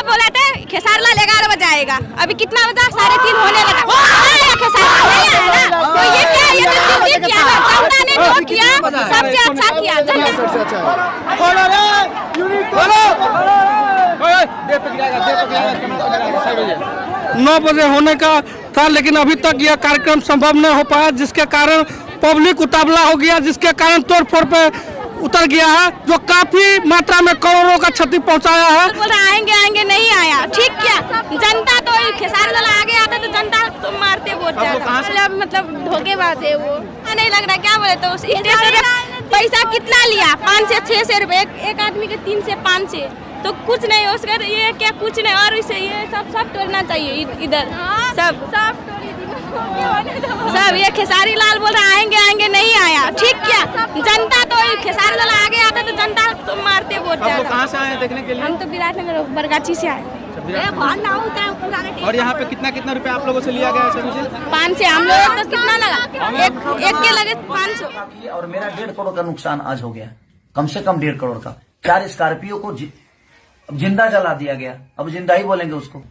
बोला था खेसारी लाल 11 बजे आएगा, अभी कितना बजा 3:30 होने लगा। खेसारी लाल नहीं आया ना, तो ये क्या, ये तो चुप किया, जनता ने जो किया सबसे अच्छा किया। 9 बजे होने का था, लेकिन अभी तक यह कार्यक्रम संभव नहीं हो पाया, जिसके कारण पब्लिक उतावला हो गया, जिसके कारण तोड़फोड़ पे उतर गया है, जो काफी मात्रा में करोड़ों का क्षति पहुंचाया है। बोल रहा आएंगे आएंगे, नहीं आया, ठीक क्या। जनता तो खेसारी लाल आगे आता तो जनता तो मारते वोट जाता, मतलब धोखेबाज है वो। नहीं लग रहा क्या बोले, तो पैसा कितना लिया, 5 से 6 से रुपए, एक आदमी के 3 से 5 से, तो कुछ नहीं हो सका। ये क्या कुछ नहीं, और इसे ये सब तोड़ना चाहिए इधर, सब ये खेसारी लाल बोल रहा आएंगे आएंगे, नहीं आया, ठीक क्या। जनता तो खेसारी लाल आगे आता तो जनता तो मारते वोट जाता। कहाँ से आए देखने के लिए? हम तो विराटनगर बरगाछी से आए। और यहाँ पे कितना रुपया आप लोगों से लिया गया है? 5 से, हम लोग तो कितना लगा, एक के लगे 500। और मेरा 1.5 करोड़ का नुकसान आज हो गया, कम से कम 1.5 करोड़ का। 4 स्कॉर्पियो को जिंदा जला दिया गया, अब जिंदा ही बोलेंगे उसको।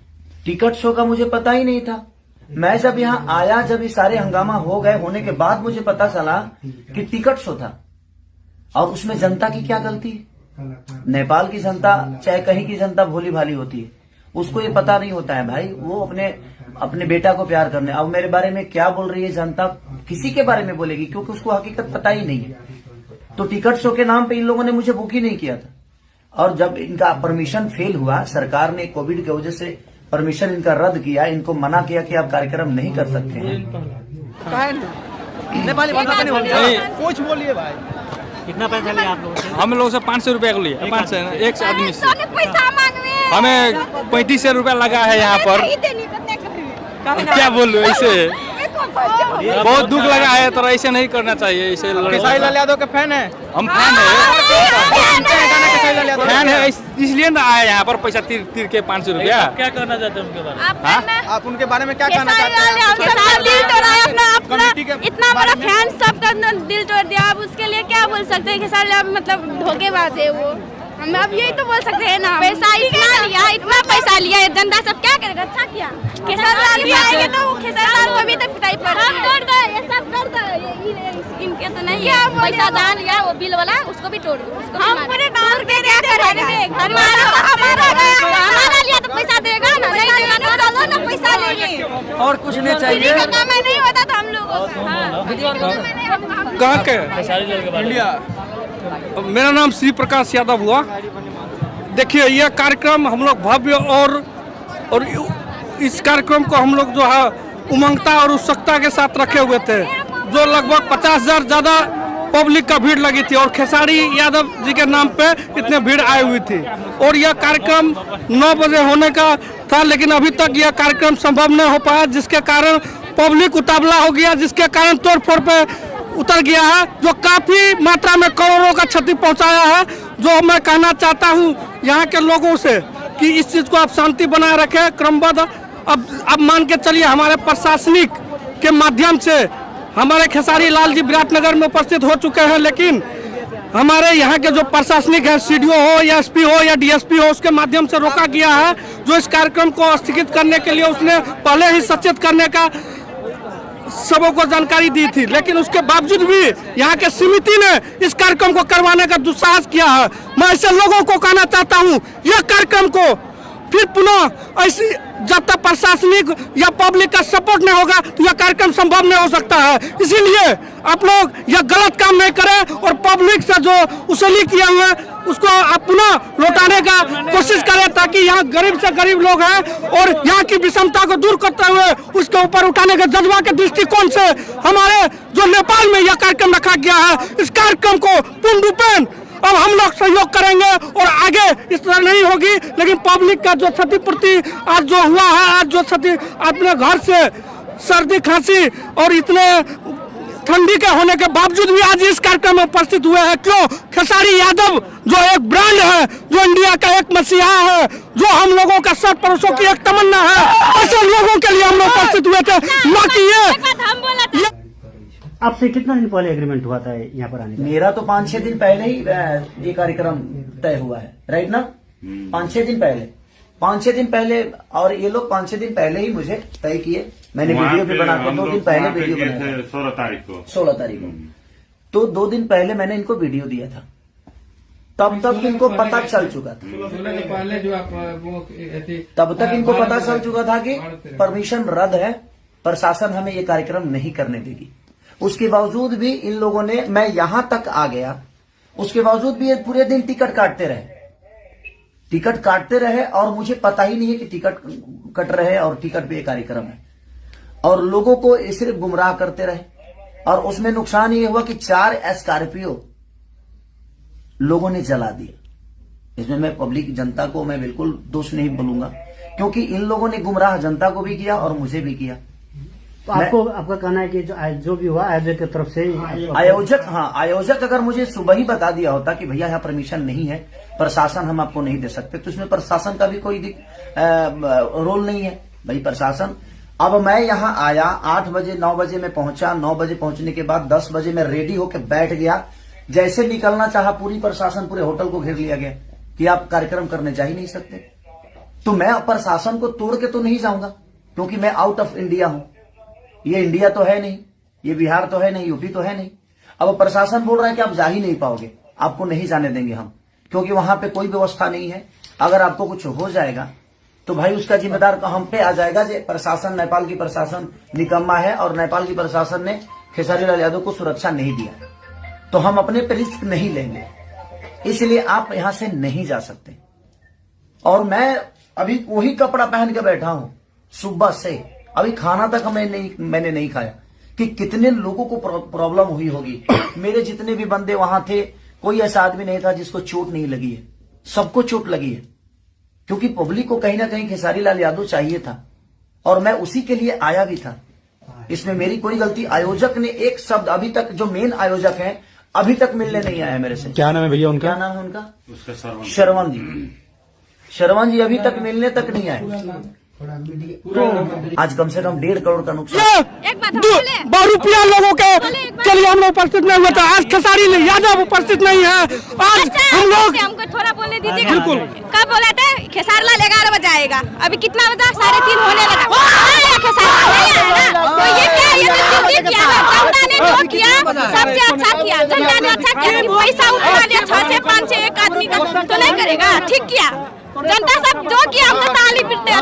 टिकट शो का मुझे पता ही नहीं था। मैं जब यहाँ आया, जब ये सारे हंगामा हो गए, होने के बाद मुझे पता चला कि टिकट शो था, और उसमें जनता की क्या गलती है। नेपाल की जनता चाहे कहीं की जनता भोली भाली होती है, उसको ये पता नहीं होता है भाई, वो अपने बेटा को प्यार करने। अब मेरे बारे में क्या बोल रही है जनता, किसी के बारे में बोलेगी, क्योंकि उसको हकीकत पता ही नहीं है। तो टिकट शो के नाम पे इन लोगों ने मुझे बुक ही नहीं किया था, और जब इनका परमिशन फेल हुआ, सरकार ने कोविड की वजह से परमिशन इनका रद्द किया, इनको मना किया कि आप कार्यक्रम नहीं कर सकते हैं। नेपाली भाषा नहीं, कुछ बोलिए भाई। कितना पैसा लिया आप लोगों से? हम लोगों से 500 रुपया को लिया, 500 एक आदमी से। पैसा मांगे, हमें 3500 रुपया लगा है यहाँ पर। क्या बोलूं, ऐसे बहुत दुख लगा है, तो ऐसे नहीं करना चाहिए। ऐसे खेसारी लाल यादव के फैन है, हम फैन है, इसलिए ना आए यहाँ पर पैसा तीर के 500 रुपया। क्या करना चाहते हैं उनके बारे में? आप उनके बारे में क्या कहना चाहते हैं? इतना बड़ा फैन, सबका दिल तोड़ दिया, अब उसके लिए क्या बोल सकते हैं। खेसारी लाल मतलब धोखेबाज है वो, हम अब यही तो बोल सकते हैं ना। पैसा इतना पैसा लिया, जनता सब क्या करेगा, अच्छा किया। खेसारी लाल भी आएंगे तो खेसारी लाल को भी तो पिटाई पड़ेगी। हम तोड़ दो, ये सब तोड़ दो, इनके तो नहीं है। पैसा दान लिया वो बिल वाला, उसको भी तोड़ दो। हम पूरे गाँव के क्या करेंगे, हमारा लिया तो पैसा देगा ना, नहीं देगा तो चलो ना पैसा लेंगे, और कुछ नहीं चाहिए। नहीं होता तो हम लोग कहाँ के? इंडिया। मेरा नाम श्री प्रकाश यादव हुआ। देखिए, यह कार्यक्रम हम लोग भव्य और इस कार्यक्रम को हम लोग जो है उमंगता और उत्सुकता के साथ रखे हुए थे, जो लगभग 50,000 ज्यादा पब्लिक का भीड़ लगी थी, और खेसारी यादव जी के नाम पे इतने भीड़ आई हुई थी। और यह कार्यक्रम 9 बजे होने का था, लेकिन अभी तक यह कार्यक्रम संभव नहीं हो पाया, जिसके कारण पब्लिक उतावला हो गया, जिसके कारण तोड़फोड़ पे उतर गया है, जो काफी मात्रा में करोड़ों का क्षति पहुंचाया है। जो मैं कहना चाहता हूं यहाँ के लोगों से कि इस चीज को आप शांति बनाए रखें, क्रमबद्ध। अब मान के चलिए, हमारे प्रशासनिक के माध्यम से हमारे खेसारी लाल जी विराटनगर में उपस्थित हो चुके हैं, लेकिन हमारे यहाँ के जो प्रशासनिक है, CDO हो या SP हो या DSP हो, उसके माध्यम से रोका गया है। जो इस कार्यक्रम को स्थगित करने के लिए उसने पहले ही सचेत करने का सबों को जानकारी दी थी, लेकिन उसके बावजूद भी यहाँ के समिति ने इस कार्यक्रम को करवाने का दुस्साहस किया है। मैं ऐसे लोगों को कहना चाहता हूँ, यह कार्यक्रम को फिर पुनः ऐसी, जब तक प्रशासनिक या पब्लिक का सपोर्ट नहीं होगा तो यह कार्यक्रम संभव नहीं हो सकता है। इसीलिए आप लोग यह गलत काम नहीं करें, और पब्लिक से जो वसूली किया हुआ है उसको आप पुनः लौटाने का कोशिश करें, ताकि यहाँ गरीब से गरीब लोग हैं, और यहाँ की विषमता को दूर करते हुए उसके ऊपर उठाने के जज्बा के दृष्टिकोण से हमारे जो नेपाल में यह कार्यक्रम रखा गया है, इस कार्यक्रम को पूर्ण रूपेण अब हम लोग सहयोग करेंगे, और आगे इस तरह नहीं होगी। लेकिन पब्लिक का जो क्षतिपूर्ति आज जो हुआ है, आज जो क्षति अपने घर से सर्दी खांसी और इतने ठंडी के होने के बावजूद भी आज इस कार्यक्रम में उपस्थित हुए हैं, क्यों? खेसारी यादव जो एक ब्रांड है, जो इंडिया का एक मसीहा है, जो हम लोगों का सब पड़ोसों की एक तमन्ना है, ऐसे लोगों के लिए हम लोग उपस्थित हुए थे। ना कि ये आपसे कितना दिन पहले एग्रीमेंट हुआ था यहाँ पर आने का? मेरा तो 5-6 दिन पहले ही ये कार्यक्रम तय हुआ है, राइट ना? 5-6 दिन पहले 5-6 दिन पहले, और ये लोग 5-6 दिन पहले ही मुझे तय किए। मैंने वीडियो भी बनाकर 2 दिन पहले वीडियो बनाया 16 तारीख को। तो 2 दिन पहले मैंने इनको वीडियो दिया था, तब तक इनको पता चल चुका था, तब तक इनको पता चल चुका था कि परमिशन रद्द है, प्रशासन हमें ये कार्यक्रम नहीं करने देगी। उसके बावजूद भी इन लोगों ने, मैं यहां तक आ गया, उसके बावजूद भी ये पूरे दिन टिकट काटते रहे और मुझे पता ही नहीं है कि टिकट कट रहे और टिकट पे ये कार्यक्रम है, और लोगों को सिर्फ गुमराह करते रहे। और उसमें नुकसान ये हुआ कि 4 स्कॉर्पियो लोगों ने जला दिया। इसमें मैं पब्लिक जनता को मैं बिल्कुल दोष नहीं बोलूंगा, क्योंकि इन लोगों ने गुमराह जनता को भी किया और मुझे भी किया। तो आपका कहना है कि जो भी हुआ आयोजक की तरफ से, आयोजक अगर मुझे सुबह ही बता दिया होता कि भैया यहाँ परमिशन नहीं है, प्रशासन हम आपको नहीं दे सकते, तो इसमें प्रशासन का भी कोई रोल नहीं है भाई। प्रशासन, अब मैं यहाँ आया 8 बजे 9 बजे में पहुंचा, 9 बजे पहुंचने के बाद 10 बजे में रेडी होकर बैठ गया। जैसे निकलना चाहा, पूरी प्रशासन पूरे होटल को घेर लिया गया कि आप कार्यक्रम करने जा ही नहीं सकते। तो मैं प्रशासन को तोड़ के तो नहीं जाऊंगा, क्योंकि मैं आउट ऑफ इंडिया हूं। ये इंडिया तो है नहीं, ये बिहार तो है नहीं, यूपी तो है नहीं। अब प्रशासन बोल रहा है कि आप जा ही नहीं पाओगे, आपको नहीं जाने देंगे हम, क्योंकि वहां पे कोई व्यवस्था नहीं है। अगर आपको कुछ हो जाएगा तो भाई उसका जिम्मेदार तो हम पे आ जाएगा। जो प्रशासन, नेपाल की प्रशासन निकम्मा है, और नेपाल की प्रशासन ने खेसारी लाल यादव को सुरक्षा नहीं दिया, तो हम अपने पे रिस्क नहीं लेंगे, इसलिए आप यहां से नहीं जा सकते। और मैं अभी वही कपड़ा पहन के बैठा हूं सुबह से, अभी खाना तक मैंने नहीं खाया कि कितने लोगों को प्रॉब्लम हुई होगी। मेरे जितने भी बंदे वहां थे, कोई ऐसा आदमी नहीं था जिसको चोट नहीं लगी है, सबको चोट लगी है, क्योंकि पब्लिक को कहीं ना कहीं खेसारी लाल यादव चाहिए था, और मैं उसी के लिए आया भी था। इसमें मेरी कोई गलती, आयोजक ने एक शब्द अभी तक, जो मेन आयोजक है, अभी तक मिलने नहीं आया मेरे से। क्या नाम है भैया उनका? क्या नाम है उनका? श्रवण जी। श्रवण जी अभी तक मिलने तक नहीं आए। आज कम से कम 1.5 करोड़ का नुकसान। ₹2 लोगों के चलिए हम लोग उपस्थित नहीं हुए थे। आज खेसारी यादव उपस्थित नहीं है। आज हम लोग, हमको थोड़ा बोलने दीजिएगा। बिल्कुल। कब बोला था खेसारी लाल 11 बजे आएगा? अभी कितना बजा? 3:30 होने लगा। खेसारी लाल नहीं आएगा। तो ये क्या, ये तो चुप किया है। जनता ने जो किया सबसे अच्छा किया, जनता ने अच्छा किया। पैसा उठा लिया 6 से 5 से एक आदमी का, तो नहीं करेगा? ठीक किया जनता, सब जो किया हम तो ताली पीटते।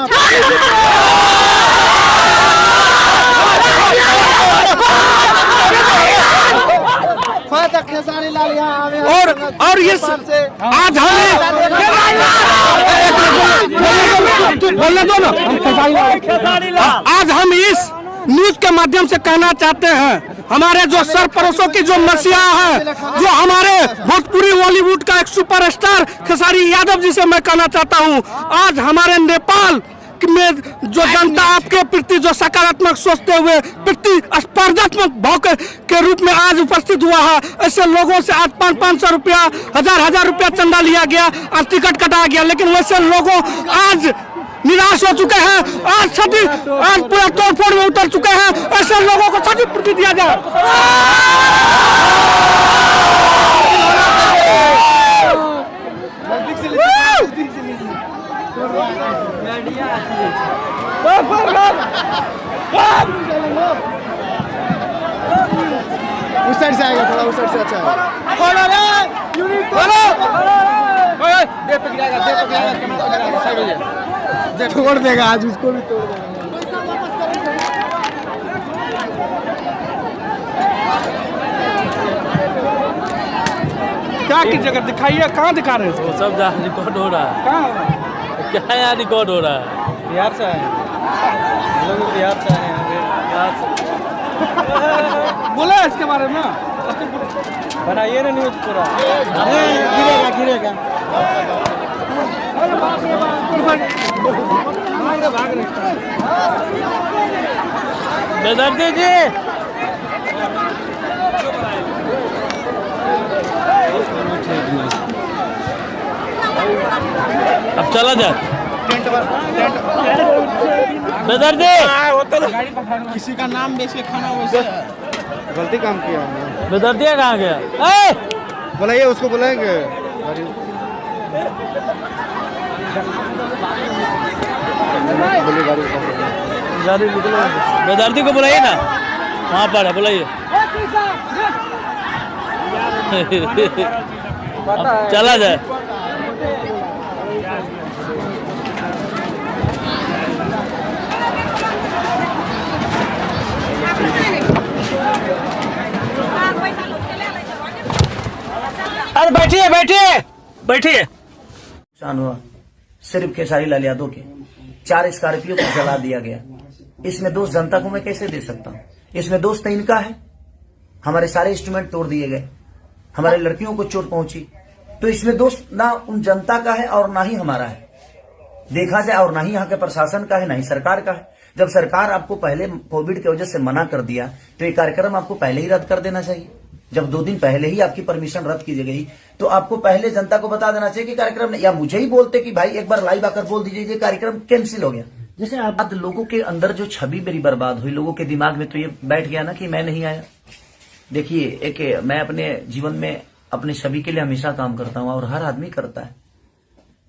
अच्छा खेसारी लाल यहाँ और ये आज हमें बोलने दो ना, आज हम इस न्यूज के माध्यम से कहना चाहते हैं, हमारे जो सरपरस्तों की जो मसीहा है, जो हमारे भोजपुरी बॉलीवुड का एक सुपरस्टार खेसारी यादव जी से मैं कहना चाहता हूं, आज हमारे नेपाल में जो जनता आपके प्रति जो सकारात्मक सोचते हुए प्रतिस्पर्धात्मक भाव के रूप में आज उपस्थित हुआ है, ऐसे लोगों से आज 500 रुपया, 1000 रुपया चंदा लिया गया और टिकट कटाया गया। लेकिन वैसे लोगों आज निराश हो चुके हैं, आज पूरा तोड़फोड़ में उतर चुके हैं। ऐसे लोगों को क्षतिपूर्ति दिया जाए। उस साइड से आएगा, थोड़ा उस साइड से अच्छा है। छोड़ देगा आज, उसको भी तोड़ देगा। क्या की जगह दिखाइए, कहाँ दिखा रहे हैं? वो सब जहाँ रिकॉर्ड हो रहा है। कहाँ? क्या यहाँ रिकॉर्ड हो रहा है? बिहार से आए, हम लोग बिहार से आए हैं। बोला है इसके बारे में, बनाइए ना न्यूज पूरा। गिरेगा गिरेगा। बेदर्दी जी, अब चला जाए। बेदर्दी, किसी का नाम बेच के खाना, वैसे गलती काम किया। बेदर्दिया कहाँ गया? बुलाइए उसको, बुलाएंगे। गाड़ी निकलो, बेदर्दी को बुलाइए ना, वहाँ पर है, बुलाइए। अब चला जाए। अरे बैठिए बैठिए बैठिए। नुकसान हुआ सिर्फ खेसारी लाल यादव के 4 स्कॉर्पियो को जला दिया गया। इसमें दोष जनता को मैं कैसे दे सकता हूँ? इसमें दोष तो इनका है। हमारे सारे इंस्ट्रूमेंट तोड़ दिए गए, हमारे लड़कियों को चोट पहुंची, तो इसमें दोष ना उन जनता का है और ना ही हमारा है देखा जाए, और ना ही यहाँ के प्रशासन का है, ना ही सरकार का है। जब सरकार आपको पहले कोविड की वजह से मना कर दिया तो ये कार्यक्रम आपको पहले ही रद्द कर देना चाहिए। जब 2 दिन पहले ही आपकी परमिशन रद्द की गई तो आपको पहले जनता को बता देना चाहिए कि कार्यक्रम, या मुझे ही बोलते कि भाई एक बार लाइव आकर बोल दीजिए कि कार्यक्रम कैंसिल हो गया। जैसे आप लोगों के अंदर जो छवि मेरी बर्बाद हुई, लोगों के दिमाग में तो ये बैठ गया ना कि मैं नहीं आया। देखिए, एक मैं अपने जीवन में अपने छवि के लिए हमेशा काम करता हूं और हर आदमी करता है,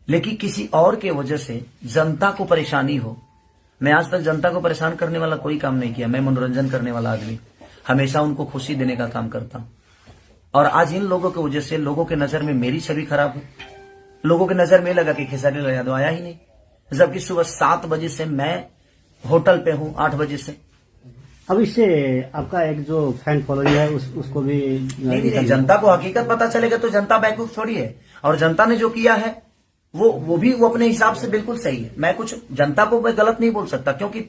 लेकिन किसी और के वजह से जनता को परेशानी हो। मैं आज तक जनता को परेशान करने वाला कोई काम नहीं किया। मैं मनोरंजन करने वाला आदमी, हमेशा उनको खुशी देने का काम करता हूं। और आज इन लोगों की वजह से लोगों के नजर में मेरी छवि खराब हुई। लोगों के नजर में लगा कि खेसारी लाल यादव आया ही नहीं, जबकि सुबह 7 बजे से मैं होटल पे हूं, 8 बजे से। अब इससे आपका एक जो फैन फॉलोइंग है उसको भी नहीं, जनता को हकीकत पता चलेगा तो जनता बैकूफ थोड़ी है। और जनता ने जो किया है वो अपने हिसाब से बिल्कुल सही है। मैं कुछ जनता को मैं गलत नहीं बोल सकता, क्योंकि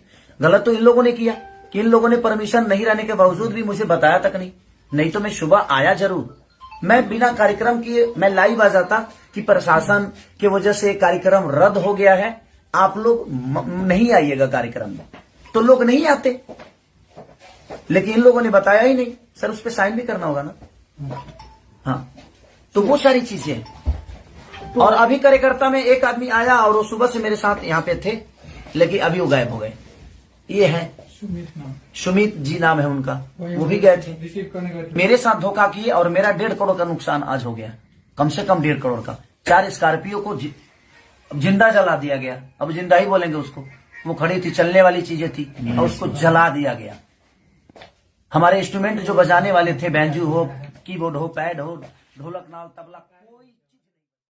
गलत तो इन लोगों ने किया कि इन लोगों ने परमिशन नहीं रहने के बावजूद भी मुझे बताया तक नहीं तो मैं सुबह आया जरूर। मैं बिना कार्यक्रम किए मैं लाइव आ जाता कि प्रशासन की वजह से कार्यक्रम रद्द हो गया है, आप लोग नहीं आइएगा कार्यक्रम में, तो लोग नहीं आते। लेकिन इन लोगों ने बताया ही नहीं। सर, उस पर साइन भी करना होगा ना। हाँ, तो वो सारी चीजें। और अभी कार्यकर्ता में एक आदमी आया और वो सुबह से मेरे साथ यहाँ पे थे, लेकिन अभी वो गायब हो गए। ये है सुमित जी नाम है उनका, वो भी गए थे। मेरे साथ धोखा किए और मेरा 1.5 करोड़ का नुकसान आज हो गया, कम से कम 1.5 करोड़ का। 4 स्कॉर्पियो को जिंदा जला दिया गया। अब जिंदा ही बोलेंगे उसको, वो खड़ी थी, चलने वाली चीजें थी और उसको जला दिया गया। हमारे इंस्ट्रूमेंट जो बजाने वाले थे, बैंजू हो, कीबोर्ड हो, पैड हो, ढोलक नाल, तबला।